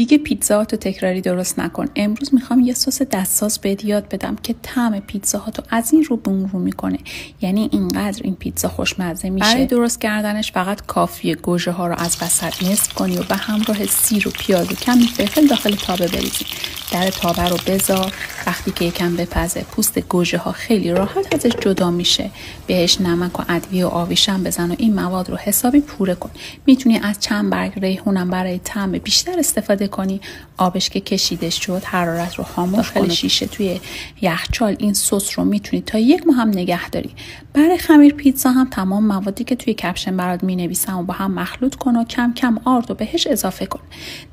دیگه پیتزاهاتو تکراری درست نکن. امروز میخوام یه سس دستساز بهت یاد بدم که طعم پیتزاهاتو از این رو به اون رو میکنه. یعنی اینقدر این پیتزا خوشمزه میشه. برای درست کردنش فقط کافیه گوجه ها رو از وسط نصف کنی و به همراه سیر و پیاز و کمی فلفل داخل تابه بریزی. در تابه رو بذار. وقتی که یکم بپزه پوست گوجه ها خیلی راحت ازش جدا میشه. بهش نمک و ادویه و آویشم بزن و این مواد رو حسابی پوره کن. میتونی از چند برگ ریحونم برای طعم بیشتر استفاده کنی. آبش که کشیده شد حرارت رو خاموش کن. شیشه توی یخچال این سس رو میتونی تا 1 ماه هم نگه داری. برای خمیر پیتزا هم تمام موادی که توی کپشن برات مینویسم و با هم مخلوط کن و کم کم آرد و بهش اضافه کن.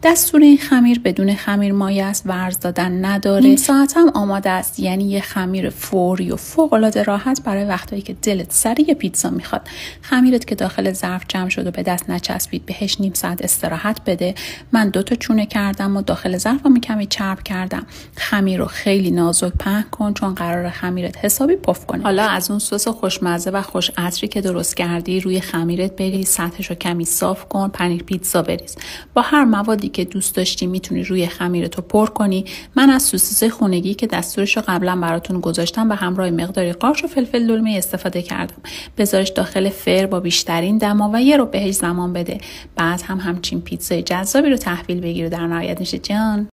دستور این خمیر بدون خمیر مایه است، ورز دادن نداره. نیم ساعت هم آماده است. یعنی یه خمیر فوری و فوق العاده راحت برای وقتایی که دلت سریع پیتزا میخواد. خمیرت که داخل ظرف جمع شد و به دست نچسبید بهش نیم ساعت استراحت بده. من 2 تا چونه کردم و داخل ظرفم کمی چرب کردم. خمیر رو خیلی نازک پهن کن چون قرار خمیرت حسابی پف کنه. حالا از اون سس خوشمزه و خوش عطری که درست کردی روی خمیرت بریز، سطحش رو کمی صاف کن، پنیر پیتزا بریز. با هر موادی که دوست داشتی میتونی روی خمیرت رو پر کنی. من از سوسیس خونگی که دستورش رو قبلا براتون گذاشتم به همراه مقداری قارچ و فلفل دلمه استفاده کردم. بذارش داخل فر با بیشترین دما و یه رو بهش زمان بده. بعد همچین پیتزای جذابی رو تحویل بگیر و در نهایت میشه جان.